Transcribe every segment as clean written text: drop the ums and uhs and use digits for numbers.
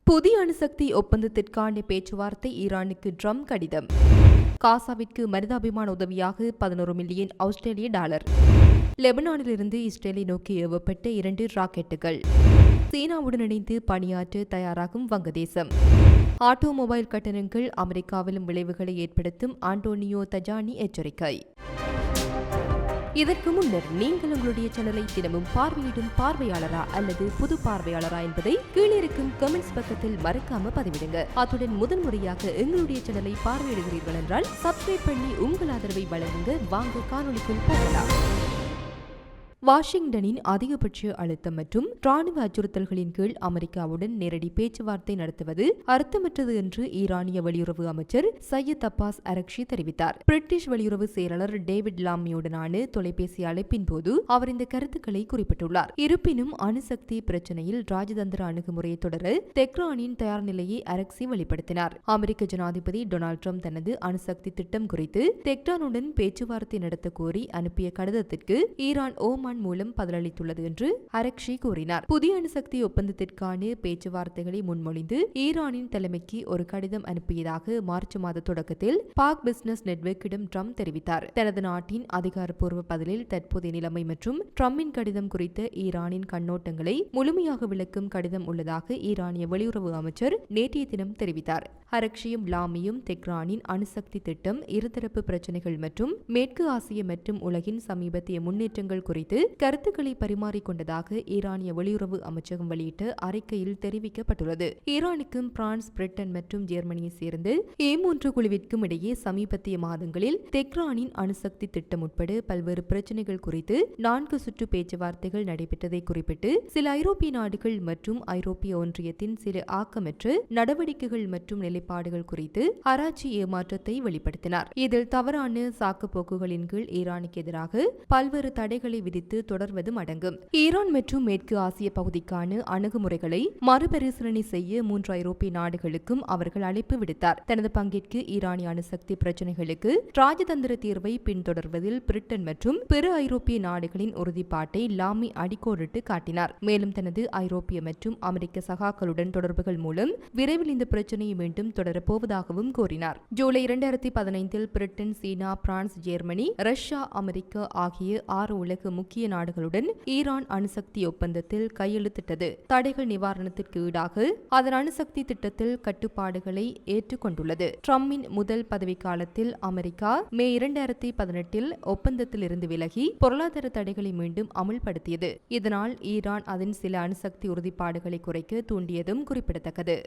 புதிய அணுசக்தி ஒப்பந்தத்திற்கான பேச்சுவார்த்தை ஈரானுக்கு ட்ரம்ப் கடிதம். காசாவிற்கு மனிதாபிமான உதவியாக 11 மில்லியன் ஆஸ்திரேலிய டாலர். லெபனானிலிருந்து இஸ்ரேலை நோக்கி ஏவப்பட்ட 2 ராக்கெட்டுகள். சீனாவுடன் இணைந்து பணியாற்ற தயாராகும் வங்கதேசம். ஆட்டோமொபைல் கட்டணங்கள் அமெரிக்காவிலும் விளைவுகளை ஏற்படுத்தும் ஆண்டோனியோ தஜானி எச்சரிக்கை. இதற்கு முன்னர் நீங்கள் உங்களுடைய சேனலை தினமும் பார்வையிடும் பார்வையாளரா அல்லது புது பார்வையாளரா என்பதை கீழே இருக்கும் கமெண்ட்ஸ் பக்கத்தில் மறக்காம பதிவிடுங்க. அத்துடன் முதன்முறையாக எங்களுடைய சேனலை பார்வையிடுகிறீர்கள் என்றால் சப்ஸ்கிரைப் பண்ணி உங்கள் ஆதரவை வழங்குங்க. வாங்க காணொளிக்குள் போகலாம். வாஷிங்டனின் அதிகபட்ச அழுத்தம் மற்றும் ராணுவ அச்சுறுத்தல்களின் கீழ் அமெரிக்காவுடன் நேரடி பேச்சுவார்த்தை நடத்துவது அர்த்தமற்றது என்று ஈரானிய வெளியுறவு அமைச்சர் சையத் அப்பாஸ் அரக்ஷி தெரிவித்தார். பிரிட்டிஷ் வெளியுறவு செயலாளர் டேவிட் லாமியுடனான தொலைபேசி அழைப்பின் போது அவர் இந்த கருத்துக்களை குறிப்பிட்டுள்ளார். இருப்பினும் அணுசக்தி பிரச்சினையில் ராஜதந்திர அணுகுமுறையை தொடர தெஹ்ரானின் தயார் நிலையை அரக்சி வெளிப்படுத்தினார். அமெரிக்க ஜனாதிபதி டொனால்டு ட்ரம்ப் தனது அணுசக்தி திட்டம் குறித்து தெஹ்ரானுடன் பேச்சுவார்த்தை நடத்த கோரி அனுப்பிய கடிதத்திற்கு ஈரான் ஓமான் மூலம் பதிலளித்துள்ளது என்று அரக்ஷி கூறினார். புதிய அணுசக்தி ஒப்பந்தத்திற்கான பேச்சுவார்த்தைகளை முன்மொழிந்து ஈரானின் தலைமைக்கு ஒரு கடிதம் அனுப்பியதாக மார்ச் மாத தொடக்கத்தில் பாக் பிசினஸ் நெட்வொர்க்கிடம் ட்ரம்ப் தெரிவித்தார். தனது நாட்டின் அதிகாரப்பூர்வ பதிலில் தற்போதைய நிலைமை மற்றும் ட்ரம்பின் கடிதம் குறித்த ஈரானின் கண்ணோட்டங்களை முழுமையாக விளக்கும் கடிதம் உள்ளதாக ஈரானிய வெளியுறவு அமைச்சர் நேற்றைய தினம் தெரிவித்தார். அரக்ஷியும் லாமியும் தெஹ்ரானின் அணுசக்தி திட்டம், இருதரப்பு பிரச்சினைகள் மற்றும் மேற்கு ஆசிய மற்றும் உலகின் சமீபத்திய முன்னேற்றங்கள் குறித்து கருத்துக்களை பரிமாறிக்கொண்டதாக ஈரானிய வெளியுறவு அமைச்சகம் வெளியிட்ட அறிக்கையில் தெரிவிக்கப்பட்டுள்ளது. ஈரானுக்கும் பிரான்ஸ், பிரிட்டன் மற்றும் ஜெர்மனியை சேர்ந்து E3 குழுவிற்கும் இடையே சமீபத்திய மாதங்களில் தெஹ்ரானின் அணுசக்தி திட்டம் உட்பட பல்வேறு பிரச்சினைகள் குறித்து 4 சுற்று பேச்சுவார்த்தைகள் நடைபெற்றதை குறிப்பிட்டு சில ஐரோப்பிய நாடுகள் மற்றும் ஐரோப்பிய ஒன்றியத்தின் சில ஆக்கமற்ற நடவடிக்கைகள் மற்றும் நிலைப்பாடுகள் குறித்து ஆராய்ச்சி ஏமாற்றத்தை வெளிப்படுத்தினார். இதில் தவறான சாக்குப்போக்குகளின் கீழ் ஈரானுக்கு எதிராக பல்வேறு தடைகளை விதித்து தொடர்வதும் அடங்கும். ஈரான் மற்றும் மேற்கு ஆசிய பகுதிக்கான அணுகுமுறைகளை மறுபரிசீலனை செய்ய 3 ஐரோப்பிய நாடுகளுக்கும் அவர்கள் அழைப்பு விடுத்தார். தனது பங்கிற்கு ஈரானிய அணுசக்தி பிரச்சினைகளுக்கு ராஜதந்திர தீர்வை பின்தொடர்வதில் பிரிட்டன் மற்றும் பிற ஐரோப்பிய நாடுகளின் உறுதிப்பாட்டை லாமி அடிக்கோடிட்டு காட்டினார். மேலும் தனது ஐரோப்பிய மற்றும் அமெரிக்க சகாக்களுடன் தொடர்புகள் மூலம் விரைவில் இந்த பிரச்சினையை மீண்டும் தொடரப்போவதாகவும் கூறினார். ஜூலை 2015 பிரிட்டன், சீனா, பிரான்ஸ், ஜெர்மனி, ரஷ்யா, அமெரிக்கா ஆகிய 6 உலக முக்கிய நாடுகளுடன் ஈரான் அணுசக்தி ஒப்பந்தத்தில் கையெழுத்திட்டது. தடைகள் நிவாரணத்திற்கு ஈடாக அதன் அணுசக்தி திட்டத்தில் கட்டுப்பாடுகளை ஏற்றுக்கொண்டுள்ளது. ட்ரம்பின் முதல் பதவிக்காலத்தில் அமெரிக்கா மே 2018 ஒப்பந்தத்தில் இருந்து விலகி பொருளாதார தடைகளை மீண்டும் அமுல்படுத்தியது. இதனால் ஈரான் அதன் சில அணுசக்தி உறுதிப்பாடுகளை குறைக்க தூண்டியதும் குறிப்பிடத்தக்கது.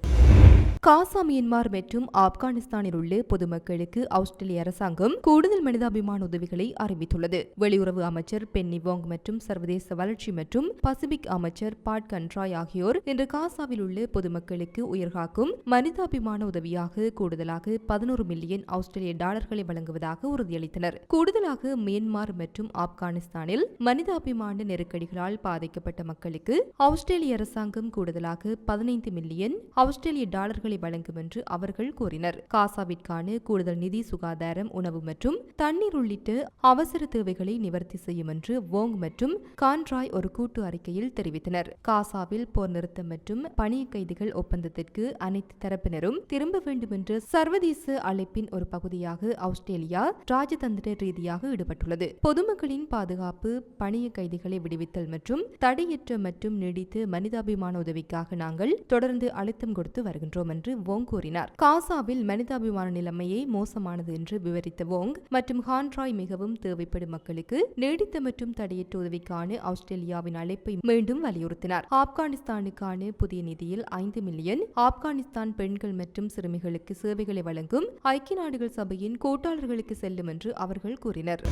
காசா, மியான்மர் மற்றும் ஆப்கானிஸ்தானில் உள்ள பொதுமக்களுக்கு ஆஸ்திரேலிய அரசாங்கம் கூடுதல் மனிதாபிமான உதவிகளை அறிவித்துள்ளது. வெளியுறவு அமைச்சர் பென்னி வோங் மற்றும் சர்வதேச வளர்ச்சி மற்றும் பசிபிக் அமைச்சர் பாட் கன்ட்ராய் ஆகியோர் இன்று காசாவில் உள்ள பொதுமக்களுக்கு உயிர்காக்கும் மனிதாபிமான உதவியாக கூடுதலாக 11 மில்லியன் ஆஸ்திரேலிய டாலர்களை வழங்குவதாக உறுதியளித்தனர். கூடுதலாக மியான்மர் மற்றும் ஆப்கானிஸ்தானில் மனிதாபிமான நெருக்கடிகளால் பாதிக்கப்பட்ட மக்களுக்கு ஆஸ்திரேலிய அரசாங்கம் கூடுதலாக 15 மில்லியன் ஆஸ்திரேலிய டாலர்களை வழங்கும் என்று அவர்கள் கூறினர். காசாவிற்கான கூடுதல் நிதி, சுகாதாரம், உணவு மற்றும் தண்ணீர் உள்ளிட்ட அவசர தேவைகளை நிவர்த்தி செய்யும் என்று வோங் மற்றும் கான்ட்ராய் ஒரு கூட்டு அறிக்கையில் தெரிவித்தனர். காசாவில் போர் நிறுத்தம் மற்றும் பணிய கைதிகள் ஒப்பந்தத்திற்கு அனைத்து தரப்பினரும் திரும்ப வேண்டும் என்ற சர்வதேச அழைப்பின் ஒரு பகுதியாக ஆஸ்திரேலியா ராஜதந்திர ரீதியாக ஈடுபட்டுள்ளது. பொதுமக்களின் பாதுகாப்பு, பணிய கைதிகளை விடுவித்தல் மற்றும் தடையற்ற மற்றும் நீடித்த மனிதாபிமான உதவிக்காக நாங்கள் தொடர்ந்து அழுத்தம் கொடுத்து வருகின்றோம் என்று வோங் கூறினார். காசாவில் மனிதாபிமான நிலைமையை மோசமானது என்று விவரித்த வோங் மற்றும் கான்ட்ராய் மிகவும் தேவைப்படும் மக்களுக்கு நீடித்த மற்றும் தடையற்ற உதவிக்கான ஆஸ்திரேலியாவின் அழைப்பை மீண்டும் வலியுறுத்தினார். ஆப்கானிஸ்தானுக்கான புதிய நிதியில் 5 மில்லியன் ஆப்கானிஸ்தான் பெண்கள் மற்றும் சிறுமிகளுக்கு சேவைகளை வழங்கும் ஐக்கிய நாடுகள் சபையின் கூட்டாளர்களுக்கு செல்லும் என்று அவர்கள் கூறினர்.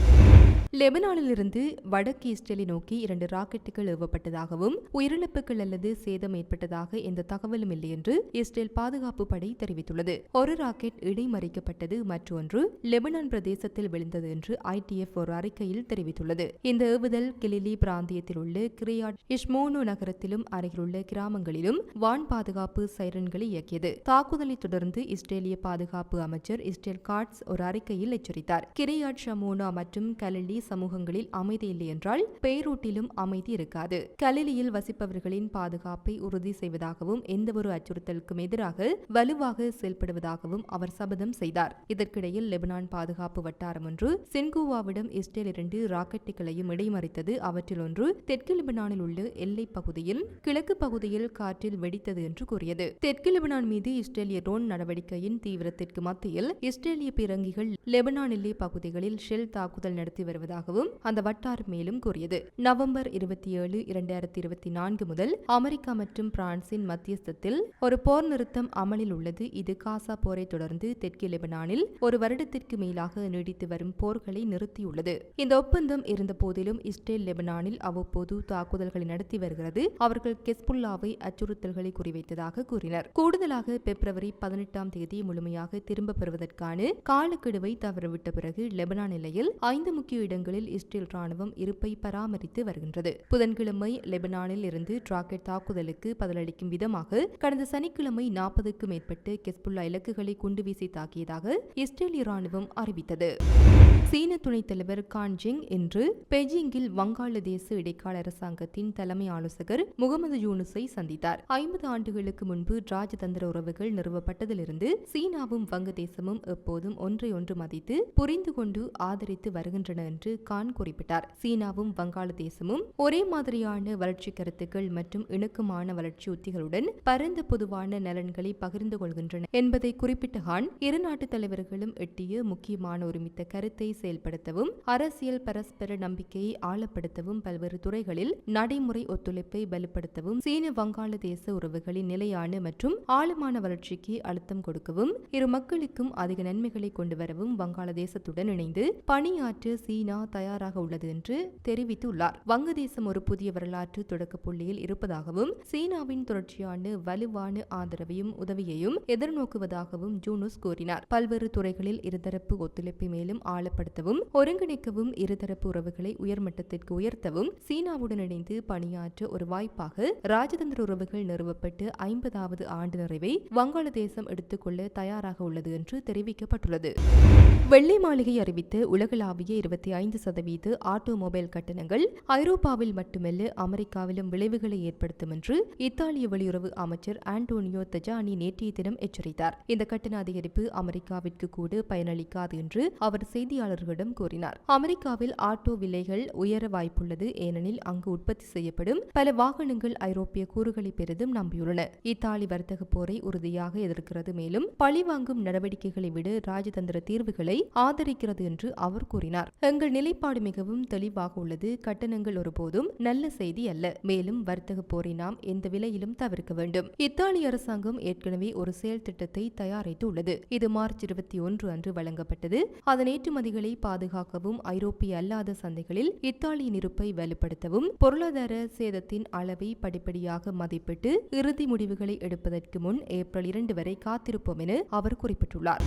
லெபனானிலிருந்து வடக்கு இஸ்ரேலை நோக்கி 2 ராக்கெட்டுகள் ஏவப்பட்டதாகவும் உயிரிழப்புகள் அல்லது சேதம் ஏற்பட்டதாக எந்த தகவலும் இல்லை என்று இஸ்ரேல் பாதுகாப்பு படை தெரிவித்துள்ளது. ஒரு ராக்கெட் இடைமறிக்கப்பட்டது, மற்றொன்று லெபனான் பிரதேசத்தில் விழுந்தது என்று ITF ஒரு அறிக்கையில் தெரிவித்துள்ளது. இந்த ஏவுதல் முதல் கிலிலி பிராந்தியத்தில் உள்ள கிரியாட் இஷ்மோனு நகரத்திலும் அருகிலுள்ள கிராமங்களிலும் வான் பாதுகாப்பு சைரன்களை இயக்கியது. தாக்குதலை தொடர்ந்து இஸ்ரேலிய பாதுகாப்பு அமைச்சர் இஸ்ரேல் காட்ஸ் ஒரு அறிக்கையில் எச்சரித்தார். கிரியாட் ஷமோனா மற்றும் கலிலி சமூகங்களில் அமைதி இல்லை என்றால் பெய்ரூட்டிலும் அமைதி இருக்காது. கலிலியில் வசிப்பவர்களின் பாதுகாப்பை உறுதி செய்வதாகவும் எந்தவொரு அச்சுறுத்தலுக்கும் எதிராக வலுவாக செயல்படுவதாகவும் அவர் சபதம் செய்தார். இதற்கிடையில் லெபனான் பாதுகாப்பு வட்டாரம் ஒன்று சின்கூவாவிடம் இஸ்ரேல் 2 ராக்கெட்டுகளையும் இடைமறித்தது. அவற்றில் ஒன்று தெற்கு லெபனானில் உள்ள எல்லைப் பகுதியில் கிழக்கு பகுதியில் காற்றில் வெடித்தது என்று கூறியது. தெற்கு லெபனான் மீது இஸ்ரேலிய ட்ரோன் நடவடிக்கையின் தீவிரத்திற்கு மத்தியில் இஸ்ரேலிய பீரங்கிகள் லெபனான் எல்லை பகுதிகளில் ஷெல் தாக்குதல் நடத்தி வருவதாகவும் அந்த வட்டாரம் மேலும் கூறியது. நவம்பர் 27, 2024 முதல் அமெரிக்கா மற்றும் பிரான்சின் மத்தியஸ்தத்தில் ஒரு போர் நிறுத்தம் அமலில் உள்ளது. இது காசா போரை தொடர்ந்து தெற்கு லெபனானில் ஒரு வருடத்திற்கு மேலாக நீடித்து வரும் போர்களை நிறுத்தியுள்ளது. இந்த ஒப்பந்தம் இருந்த போதிலும் இஸ்ரேல் லெபனானில் அவ்வப்போது தாக்குதல்களை நடத்தி வருகிறது. அவர்கள் ஹெஸ்புல்லாவை அச்சுறுத்தல்களை குறிவைத்ததாக கூறினர். கூடுதலாக பிப்ரவரி 18 முழுமையாக திரும்பப் பெறுவதற்கான காலக்கெடுவை தவறவிட்ட பிறகு லெபனான் எல்லையில் 5 முக்கிய இடங்களில் இஸ்ரேல் ராணுவம் இருப்பை பராமரித்து வருகின்றது. புதன்கிழமை லெபனானில் இருந்து ராக்கெட் தாக்குதலுக்கு பதிலளிக்கும் விதமாக கடந்த சனிக்கிழமை 40க்கும் மேற்பட்ட ஹெஸ்புல்லா இலக்குகளை குண்டுவீசி தாக்கியதாக இஸ்ரேலிய ராணுவம் அறிவித்தது. சீன துணைத் தலைவர் கான் ஜிங் இன்று பெய்ஜிங்கில் வங்காளதேச இடைக்கால அரசாங்கத்தின் தலைமை ஆலோசகர் முகமது யூனுஸை சந்தித்தார். 50 ஆண்டுகளுக்கு முன்பு ராஜதந்திர உறவுகள் நிறுவப்பட்டதிலிருந்து சீனாவும் வங்கதேசமும் எப்போதும் ஒன்றையொன்று மதித்து புரிந்து கொண்டு ஆதரித்து வருகின்றன என்று கான் குறிப்பிட்டார். சீனாவும் வங்காளதேசமும் ஒரே மாதிரியான வளர்ச்சி கருத்துக்கள் மற்றும் இணக்கமான வளர்ச்சி உத்திகளுடன் பரந்த பொதுவான நலன்களை பகிர்ந்து கொள்கின்றன என்பதை குறிப்பிட்ட கான், இரு நாட்டு தலைவர்களும் எட்டிய முக்கியமான ஒருமித்த கருத்தை செயல்படுத்தவும் அரசியல் பரஸ்பர நம்பிக்கையை ஆழப்படுத்தவும் பல்வேறு துறைகளில் நடைமுறை ஒத்துழைப்பை வலுப்படுத்தவும் சீன வங்காளதேச உறவுகளின் நிலையான மற்றும் ஆழமான வளர்ச்சிக்கு அழுத்தம் கொடுக்கவும் இரு மக்களுக்கும் அதிக நன்மைகளை கொண்டு வரவும் வங்காளதேசத்துடன் இணைந்து பணியாற்ற சீனா தயாராக உள்ளது என்று தெரிவித்துள்ளார். வங்கதேசம் ஒரு புதிய வரலாற்று தொடக்க புள்ளியில் இருப்பதாகவும் சீனாவின் தொடர்ச்சியான வலுவான ஆதரவையும் உதவியையும் எதிர்நோக்குவதாகவும் ஜூனுஸ் கூறினார். பல்வேறு துறைகளில் இருதரப்பு ஒத்துழைப்பை மேலும் ஆழப்படுத்தவும் ஒருங்கிணைக்கவும் இருதரப்பு உறவுகளை உயர்மட்டத்திற்கு உயர்த்தவும் சீனாவுடன் இணைந்து பணியாற்ற ஒரு வாய்ப்பாக ராஜதந்திர உறவுகள் நிறுவப்பட்டு 50வது ஆண்டு நிறைவை வங்காளதேசம் எடுத்துக்கொள்ள தயாராக உள்ளது என்று தெரிவிக்கப்பட்டுள்ளது. வெள்ளை மாளிகை அறிவித்த உலகளாவிய 25% ஆட்டோமொபைல் கட்டணங்கள் ஐரோப்பாவில் மட்டுமல்ல அமெரிக்காவிலும் விளைவுகளை ஏற்படுத்தும் என்று இத்தாலிய வெளியுறவு அமைச்சர் ஆண்டோனியோ தஜானி நேற்றைய தினம் எச்சரித்தார். இந்த கட்டண அதிகரிப்பு அமெரிக்காவிற்கு கூட பயனளிக்காது என்று அவர் செய்தியாளர்களிடம் கூறினார். அமெரிக்காவில் ஆட்டோ விலைகள் உயர வாய்ப்புள்ளது, ஏனெனில் அங்கு உற்பத்தி செய்யப்படும் பல வாகனங்கள் ஐரோப்பிய கூறுகளை பெரிதும் நம்பியுள்ளன. இத்தாலி வர்த்தக போரை உறுதியாக எதிர்க்கிறது, மேலும் பழிவாங்கும் நடவடிக்கைகளை விட ராஜதந்திர தீர்வுகளை ஆதரிக்கிறது என்று அவர் கூறினார். எங்கள் நிலைப்பாடு மிகவும் தெளிவாக உள்ளது. கட்டணங்கள் ஒருபோதும் நல்ல செய்தி அல்ல, மேலும் வர்த்தக போரை நாம் எந்த விலையிலும் தவிர்க்க வேண்டும். இத்தாலி அரசாங்கம் ஏற்கனவே ஒரு செயல் திட்டத்தை தயாரித்து உள்ளது. இது மார்ச் 21 அன்று வழங்கப்பட்டது. அதன் ஏற்றுமதிகளை பாதுகாக்கவும் ஐரோப்பிய அல்லாத சந்தைகளில் இத்தாலியின் இருப்பை வலுப்படுத்தவும் பொருளாதார சேதத்தின் அளவை படிப்படியாக மதிப்பிட்டு இறுதி முடிவுகளை எடுப்பதற்கு முன் ஏப்ரல் 2 வரை காத்திருப்போம் என அவர் குறிப்பிட்டுள்ளார்.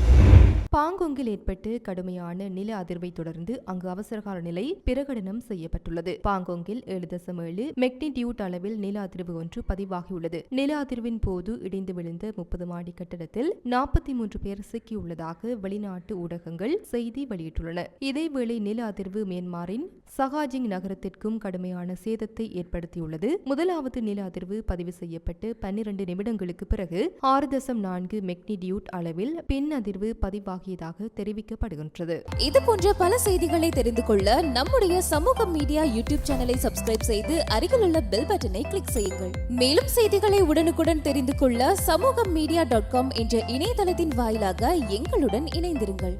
பாங்கொங்கில் ஏற்பட்டு கடுமையான நில அதிர்வை தொடர்ந்து அங்கு அவசரகால நிலை பிரகடனம் செய்யப்பட்டுள்ளது. பாங்கொங்கில் 7.7 மெக்னிடியூட் அளவில் நில அதிர்வு ஒன்று பதிவாகியுள்ளது. நில அதிர்வின் போது இடிந்து விழுந்த 30 மாடி கட்டடத்தில் 43 பேர் சிக்கியுள்ளதாக வெளிநாட்டு ஊடகங்கள் செய்தி வெளியிட்டுள்ளன. இதேவேளை நில அதிர்வு மியான்மரின் சகாஜிங் நகரத்திற்கும் கடுமையான சேதத்தை ஏற்படுத்தியுள்ளது. முதலாவது நில அதிர்வு பதிவு செய்யப்பட்டு 12 நிமிடங்களுக்கு பிறகு 6.4 மெக்னிடியூட் அளவில் பின் அதிர்வு பதிவாகியதாக தெரிவிக்கப்படுகின்றது. இது போன்ற பல செய்திகளை தெரிந்து கொள்ள நம்முடைய சமூக மீடியா யூடியூப் சேனலை சப்ஸ்கிரைப் செய்து அருகில் உள்ள பெல் பட்டனை கிளிக் செய்யுங்கள். மேலும் செய்திகளை உடனுக்குடன் தெரிந்து கொள்ள சமூகமீடியா.com என்ற இணையதளத்தின் வாயிலாக எங்களுடன் இணைந்திருங்கள்.